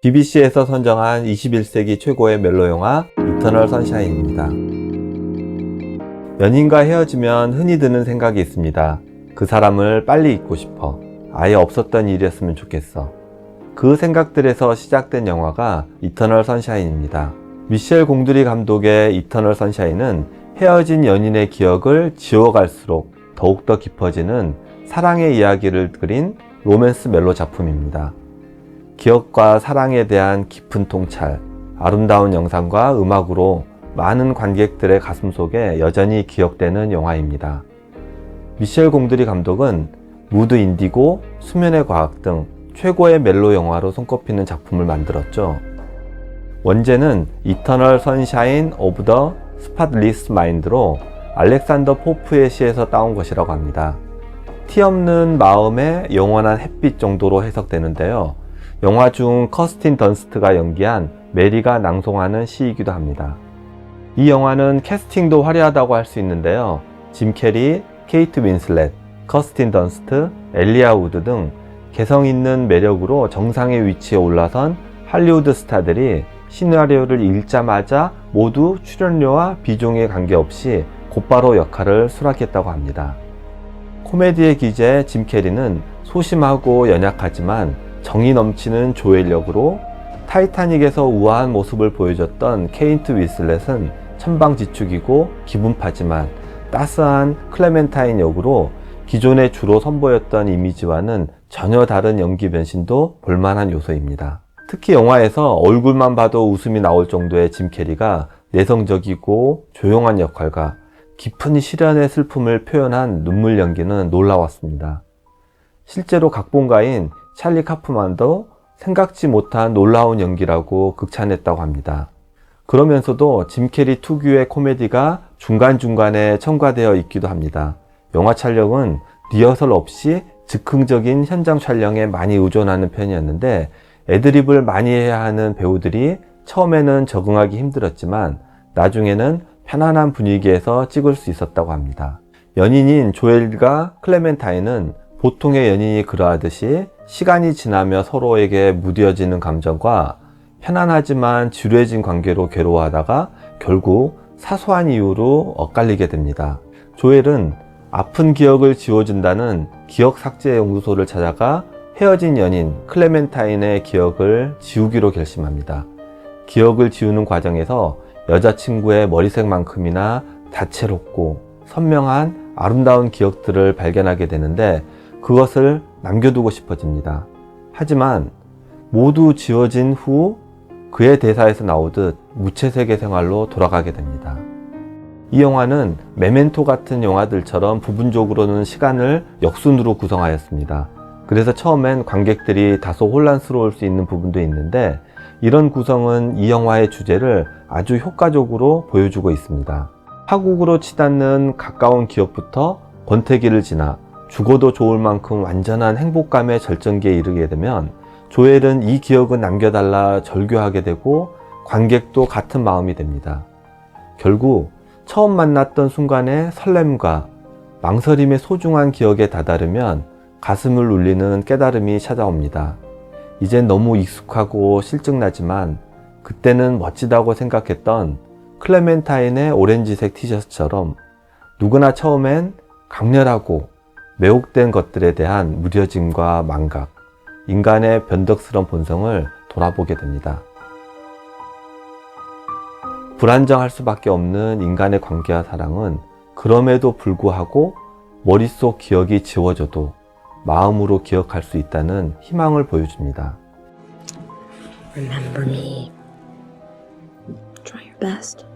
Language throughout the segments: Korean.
BBC에서 선정한 21세기 최고의 멜로 영화 이터널 선샤인입니다. 연인과 헤어지면 흔히 드는 생각이 있습니다. 그 사람을 빨리 잊고 싶어. 아예 없었던 일이었으면 좋겠어. 그 생각들에서 시작된 영화가 이터널 선샤인입니다. 미셸 공드리 감독의 이터널 선샤인은 헤어진 연인의 기억을 지워갈수록 더욱더 깊어지는 사랑의 이야기를 그린 로맨스 멜로 작품입니다. 기억과 사랑에 대한 깊은 통찰, 아름다운 영상과 음악으로 많은 관객들의 가슴 속에 여전히 기억되는 영화입니다. 미셸 공드리 감독은 무드 인디고, 수면의 과학 등 최고의 멜로 영화로 손꼽히는 작품을 만들었죠. 원제는 이터널 선샤인 오브 더 스팟리스 마인드로 알렉산더 포프의 시에서 따온 것이라고 합니다. 티 없는 마음의 영원한 햇빛 정도로 해석되는데요. 영화 중 커스틴 던스트가 연기한 메리가 낭송하는 시이기도 합니다. 이 영화는 캐스팅도 화려하다고 할 수 있는데요. 짐 캐리, 케이트 윈슬렛, 커스틴 던스트, 엘리아 우드 등 개성 있는 매력으로 정상의 위치에 올라선 할리우드 스타들이 시나리오를 읽자마자 모두 출연료와 비중에 관계없이 곧바로 역할을 수락했다고 합니다. 코미디의 기재 짐 캐리는 소심하고 연약하지만 정이 넘치는 조엘 역으로, 타이타닉에서 우아한 모습을 보여줬던 케이트 윈슬렛은 천방지축이고 기분파지만 따스한 클레멘타인 역으로 기존에 주로 선보였던 이미지와는 전혀 다른 연기 변신도 볼만한 요소입니다. 특히 영화에서 얼굴만 봐도 웃음이 나올 정도의 짐 캐리가 내성적이고 조용한 역할과 깊은 시련의 슬픔을 표현한 눈물 연기는 놀라웠습니다. 실제로 각본가인 찰리 카프만도 생각지 못한 놀라운 연기라고 극찬했다고 합니다. 그러면서도 짐 캐리 특유의 코미디가 중간중간에 첨가되어 있기도 합니다. 영화 촬영은 리허설 없이 즉흥적인 현장 촬영에 많이 의존하는 편이었는데, 애드립을 많이 해야 하는 배우들이 처음에는 적응하기 힘들었지만 나중에는 편안한 분위기에서 찍을 수 있었다고 합니다. 연인인 조엘과 클레멘타인은 보통의 연인이 그러하듯이 시간이 지나며 서로에게 무뎌지는 감정과 편안하지만 지루해진 관계로 괴로워하다가 결국 사소한 이유로 엇갈리게 됩니다. 조엘은 아픈 기억을 지워준다는 기억 삭제 연구소를 찾아가 헤어진 연인 클레멘타인의 기억을 지우기로 결심합니다. 기억을 지우는 과정에서 여자친구의 머리색만큼이나 다채롭고 선명한 아름다운 기억들을 발견하게 되는데, 그것을 남겨두고 싶어집니다. 하지만 모두 지워진 후 그의 대사에서 나오듯 무채색의 생활로 돌아가게 됩니다. 이 영화는 메멘토 같은 영화들처럼 부분적으로는 시간을 역순으로 구성하였습니다. 그래서 처음엔 관객들이 다소 혼란스러울 수 있는 부분도 있는데, 이런 구성은 이 영화의 주제를 아주 효과적으로 보여주고 있습니다. 파국으로 치닫는 가까운 기억부터 권태기를 지나 죽어도 좋을 만큼 완전한 행복감의 절정기에 이르게 되면 조엘은 이 기억은 남겨달라 절규하게 되고 관객도 같은 마음이 됩니다. 결국 처음 만났던 순간의 설렘과 망설임의 소중한 기억에 다다르면 가슴을 울리는 깨달음이 찾아옵니다. 이젠 너무 익숙하고 실증나지만 그때는 멋지다고 생각했던 클레멘타인의 오렌지색 티셔츠처럼 누구나 처음엔 강렬하고 매혹된 것들에 대한 무뎌짐과 망각, 인간의 변덕스러운 본성을 돌아보게 됩니다. 불안정할 수밖에 없는 인간의 관계와 사랑은 그럼에도 불구하고 머릿속 기억이 지워져도 마음으로 기억할 수 있다는 희망을 보여줍니다. Remember me. Try your best.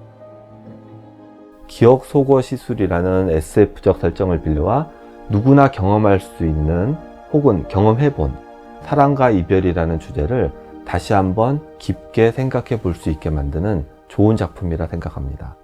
기억 소거 시술이라는 SF적 설정을 빌려와 누구나 경험할 수 있는 혹은 경험해본 사랑과 이별이라는 주제를 다시 한번 깊게 생각해 볼 수 있게 만드는 좋은 작품이라 생각합니다.